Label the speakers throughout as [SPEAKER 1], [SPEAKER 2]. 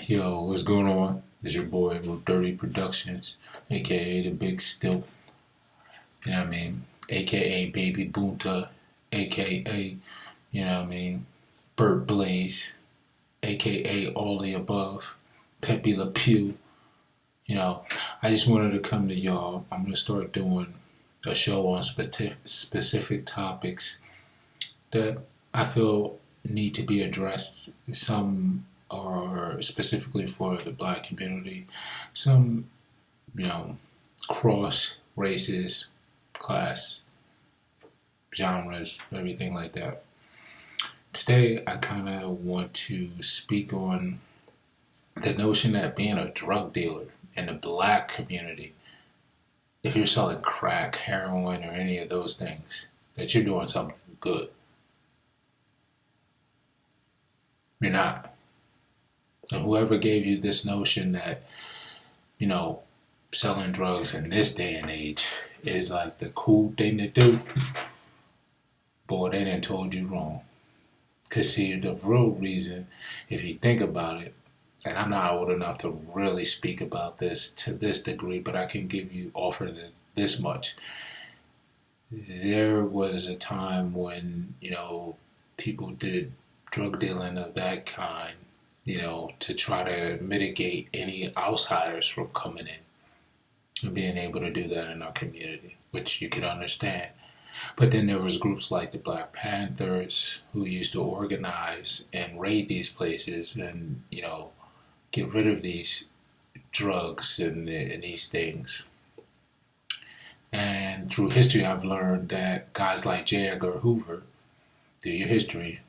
[SPEAKER 1] Yo, what's going on? It's your boy with Dirty Productions, aka the Big Stilt. You know what I mean? AKA Baby Boonta, aka, you know what I mean, Burt Blaze, aka all the above, Pepe Le Pew. You know, I just wanted to come to y'all. I'm gonna start doing a show on specific topics that I feel need to be addressed. Some are specifically for the black community. Some, cross races, class, genres, everything like that. Today, I kind of want to speak on the notion that being a drug dealer in the black community, if you're selling crack, heroin, or any of those things, that you're doing something good. You're not. And whoever gave you this notion that, selling drugs in this day and age is like the cool thing to do, boy, they done told you wrong. Because see, the real reason, if you think about it, and I'm not old enough to really speak about this to this degree, but I can offer this much. There was a time when, people did drug dealing of that kind, to try to mitigate any outsiders from coming in and being able to do that in our community, which you can understand. But then there was groups like the Black Panthers who used to organize and raid these places and, get rid of these drugs and these things. And through history, I've learned that guys like J. Edgar Hoover, through your history,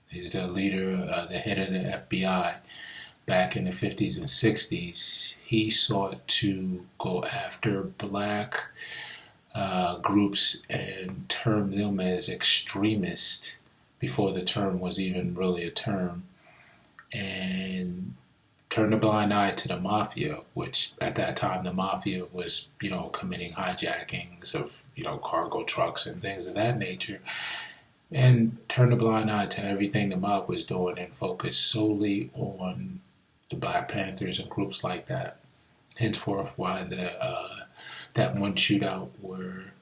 [SPEAKER 1] he's the leader, the head of the FBI back in the 50s and 60s. He sought to go after black groups and term them as extremist before the term was even really a term, and turn a blind eye to the mafia, which at that time the mafia was, committing hijackings of, cargo trucks and things of that nature, and turn a blind eye to everything the mob was doing and focus solely on the Black Panthers and groups like that. Henceforth, why that one shootout where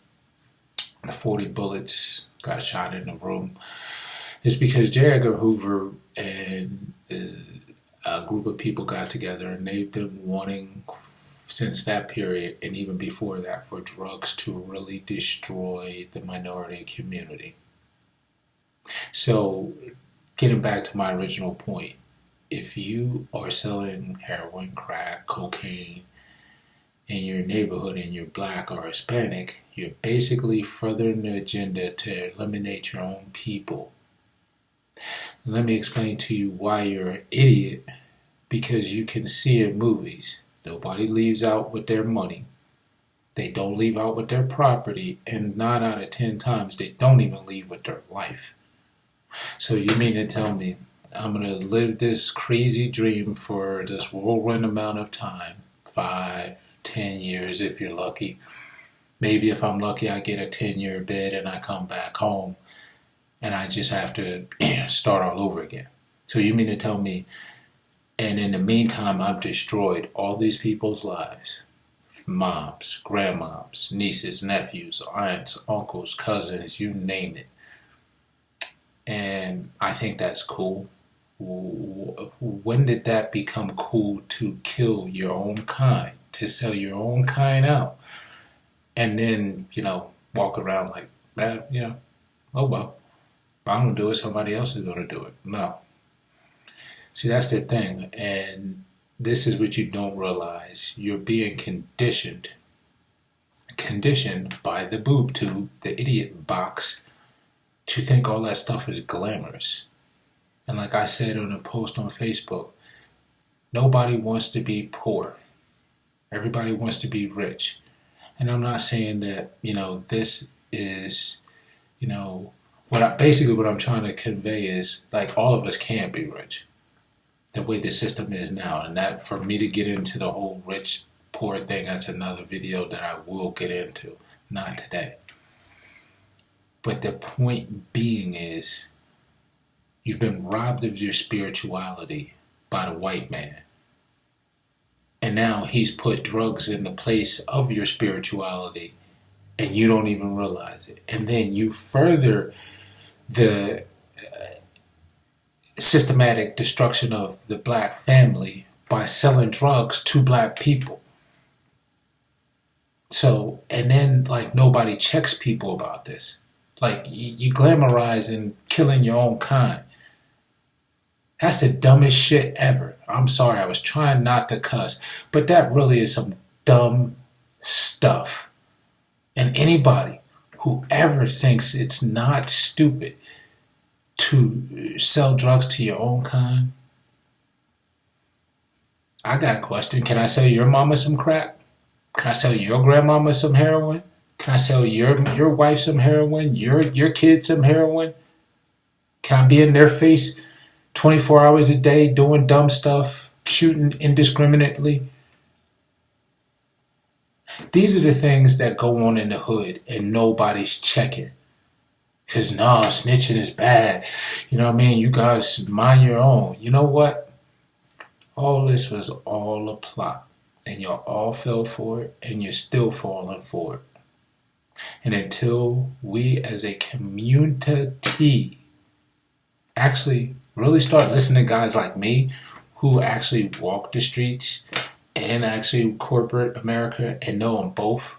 [SPEAKER 1] the 40 bullets got shot in the room is because J. Edgar Hoover and a group of people got together, and they've been wanting since that period and even before that for drugs to really destroy the minority community. So, getting back to my original point, if you are selling heroin, crack, cocaine in your neighborhood and you're black or Hispanic, you're basically furthering the agenda to eliminate your own people. Let me explain to you why you're an idiot. Because you can see in movies, nobody leaves out with their money. They don't leave out with their property. And 9 out of 10 times, they don't even leave with their life. So you mean to tell me I'm going to live this crazy dream for this whirlwind amount of time, 5, 10 years if you're lucky. Maybe if I'm lucky, I get a 10-year bid and I come back home and I just have to start all over again. So you mean to tell me, and in the meantime, I've destroyed all these people's lives. Moms, grandmoms, nieces, nephews, aunts, uncles, cousins, you name it. And I think that's cool. When did that become cool to kill your own kind, to sell your own kind out? And then, walk around like that, oh well, if I don't do it, somebody else is going to do it. No. See, that's the thing, and this is what you don't realize. You're being conditioned by the boob tube, the idiot box, to think all that stuff is glamorous. And like I said on a post on Facebook, nobody wants to be poor. Everybody wants to be rich. And I'm not saying that, this is, what I'm trying to convey is, like, all of us can't be rich. The way the system is now. And that, for me to get into the whole rich, poor thing, that's another video that I will get into. Not today. But the point being is, you've been robbed of your spirituality by the white man. And now he's put drugs in the place of your spirituality and you don't even realize it. And then you further the systematic destruction of the black family by selling drugs to black people. So, and then like nobody checks people about this. Like you glamorizing killing your own kind. That's the dumbest shit ever. I'm sorry, I was trying not to cuss, but that really is some dumb stuff. And anybody who ever thinks it's not stupid to sell drugs to your own kind, I got a question. Can I sell your mama some crack? Can I sell your grandmama some heroin? Can I sell your wife some heroin? Your kids some heroin? Can I be in their face 24 hours a day doing dumb stuff, shooting indiscriminately? These are the things that go on in the hood and nobody's checking. Because nah, snitching is bad. You know what I mean? You guys mind your own. You know what? All this was all a plot. And y'all all fell for it, and you're still falling for it. And until we as a community actually really start listening to guys like me who actually walk the streets and actually corporate America and know them both,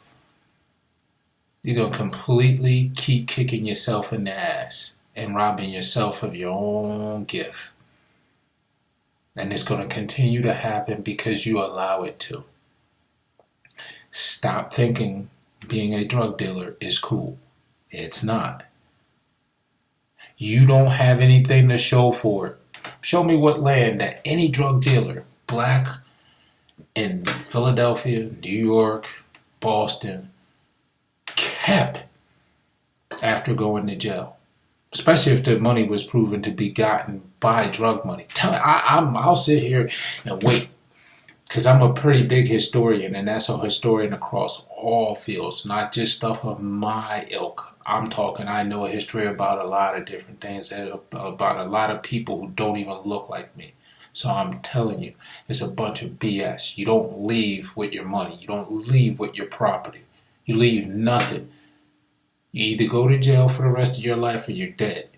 [SPEAKER 1] you're going to completely keep kicking yourself in the ass and robbing yourself of your own gift. And it's going to continue to happen because you allow it to. Stop thinking being a drug dealer is cool. It's not. You don't have anything to show for it. Show me what land that any drug dealer, black, in Philadelphia, New York, Boston, kept after going to jail. Especially if the money was proven to be gotten by drug money. I'll sit here and wait, because I'm a pretty big historian, and that's a historian across all fields, not just stuff of my ilk. I'm talking, I know a history about a lot of different things, about a lot of people who don't even look like me. So I'm telling you, it's a bunch of BS. You don't leave with your money. You don't leave with your property. You leave nothing. You either go to jail for the rest of your life or you're dead.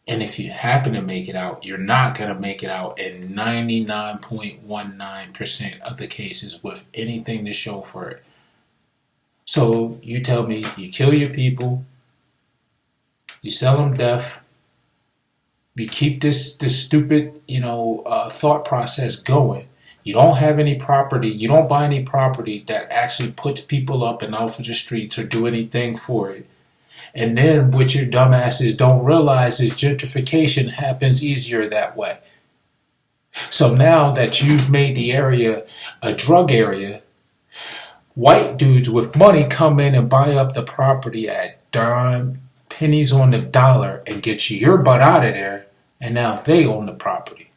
[SPEAKER 1] And if you happen to make it out, you're not going to make it out in 99.19% of the cases with anything to show for it. So you tell me you kill your people, you sell them death, you keep this stupid, thought process going. You don't have any property, you don't buy any property that actually puts people up and out for the streets or do anything for it. And then what your dumbasses don't realize is gentrification happens easier that way. So now that you've made the area a drug area, white dudes with money come in and buy up the property at dime, pennies on the dollar and get your butt out of there, and now they own the property.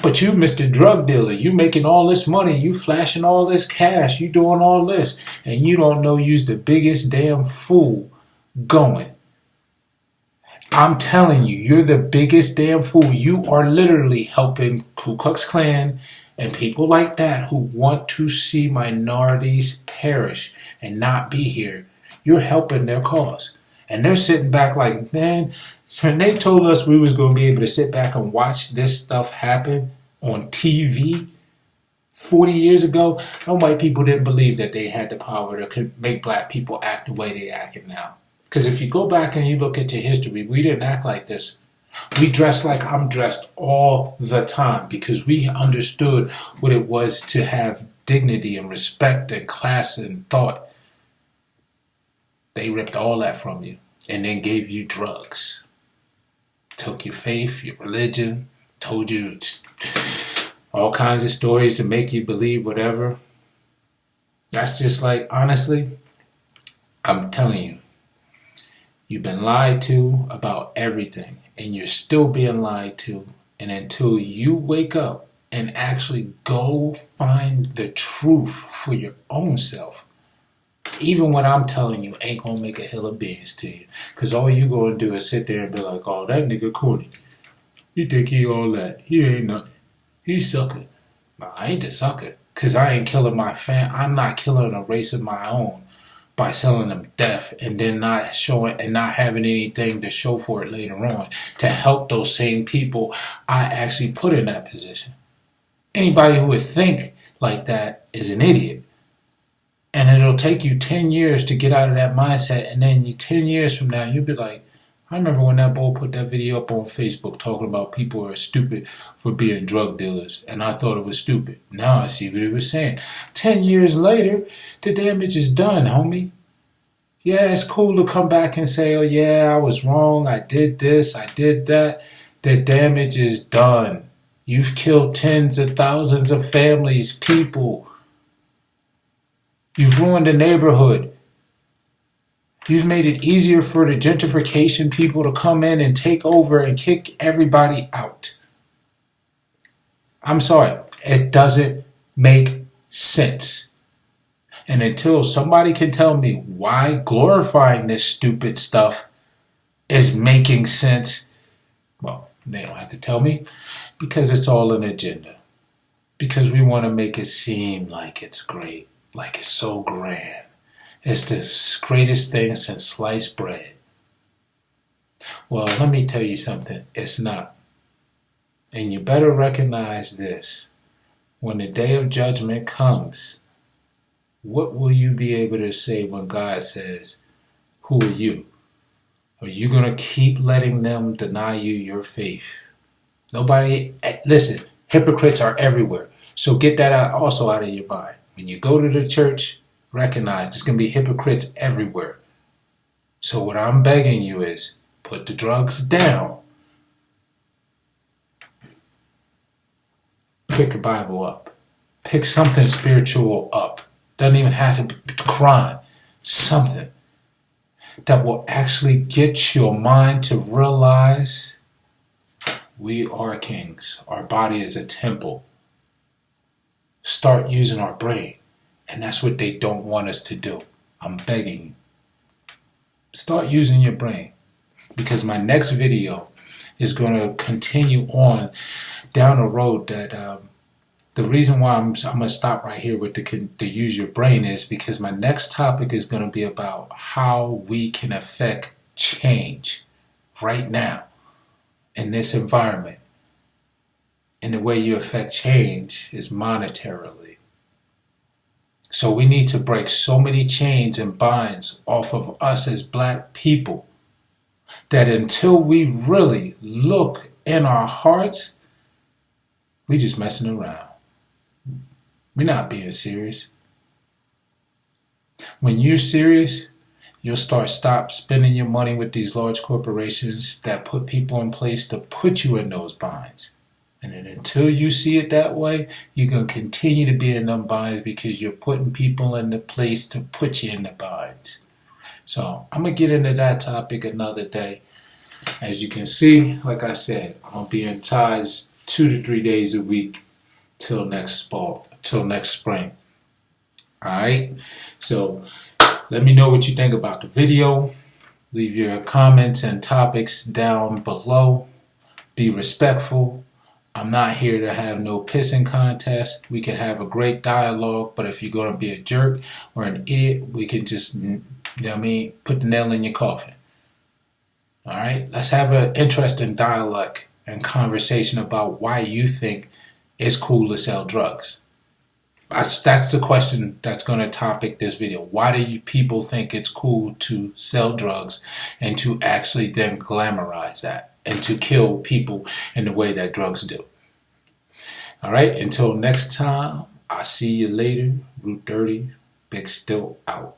[SPEAKER 1] But you, Mr. Drug Dealer, you making all this money, you flashing all this cash, you doing all this, and you don't know you's the biggest damn fool going. I'm telling you, you're the biggest damn fool. You are literally helping Ku Klux Klan and people like that who want to see minorities perish and not be here. You're helping their cause. And they're sitting back like, man, when they told us we was going to be able to sit back and watch this stuff happen on TV 40 years ago, no white people didn't believe that they had the power to make black people act the way they acting now. Because if you go back and you look at your history, we didn't act like this. We dressed like I'm dressed all the time because we understood what it was to have dignity and respect and class and thought. They ripped all that from you and then gave you drugs. Took your faith, your religion, told you all kinds of stories to make you believe whatever. That's just like, honestly, I'm telling you, you've been lied to about everything, and you're still being lied to. And until you wake up and actually go find the truth for your own self, even what I'm telling you ain't gonna make a hill of beans to you. Because all you gonna do is sit there and be like, oh, that nigga corny. You think he all that. He ain't nothing. He's sucker. No, I ain't the sucker. Because I ain't killing my I'm not killing a race of my own by selling them death and then not showing and not having anything to show for it later on to help those same people I actually put in that position. Anybody who would think like that is an idiot. And it'll take you 10 years to get out of that mindset, and then 10 years from now, you'll be like, I remember when that boy put that video up on Facebook talking about people are stupid for being drug dealers, and I thought it was stupid. Now I see what he was saying. 10 years later, the damage is done, homie. Yeah, it's cool to come back and say, oh yeah, I was wrong, I did this, I did that. The damage is done. You've killed tens of thousands of families, people. You've ruined the neighborhood. You've made it easier for the gentrification people to come in and take over and kick everybody out. I'm sorry, it doesn't make sense. And until somebody can tell me why glorifying this stupid stuff is making sense, well, they don't have to tell me, because it's all an agenda. Because we want to make it seem like it's great, like it's so grand. It's the greatest thing since sliced bread. Well, let me tell you something. It's not. And you better recognize this. When the day of judgment comes, what will you be able to say when God says, who are you? Are you going to keep letting them deny you your faith? Nobody, listen, hypocrites are everywhere. So get that also out of your mind. When you go to the church, recognize there's going to be hypocrites everywhere. So what I'm begging you is, put the drugs down. Pick a Bible up. Pick something spiritual up. Doesn't even have to be Quran. Something that will actually get your mind to realize we are kings. Our body is a temple. Start using our brain. And that's what they don't want us to do. I'm begging you. Start using your brain. Because my next video is going to continue on down the road that the reason why I'm going to stop right here with the use your brain is because my next topic is going to be about how we can affect change right now in this environment. And the way you affect change is monetarily. So we need to break so many chains and binds off of us as black people that until we really look in our hearts, we just messing around. We're not being serious. When you're serious, you'll stop spending your money with these large corporations that put people in place to put you in those binds. And then until you see it that way, you're going to continue to be in them binds because you're putting people in the place to put you in the binds. So I'm going to get into that topic another day. As you can see, like I said, I'm going to be in ties 2 to 3 days a week till next fall, till next spring. Alright? So let me know what you think about the video. Leave your comments and topics down below. Be respectful. I'm not here to have no pissing contest. We can have a great dialogue, but if you're going to be a jerk or an idiot, we can just, put the nail in your coffin. All right? Let's have an interesting dialogue and conversation about why you think it's cool to sell drugs. That's the question that's going to topic this video. Why do you people think it's cool to sell drugs and to actually then glamorize that and to kill people in the way that drugs do? All right, until next time, I'll see you later. Root Dirty, Big Still out.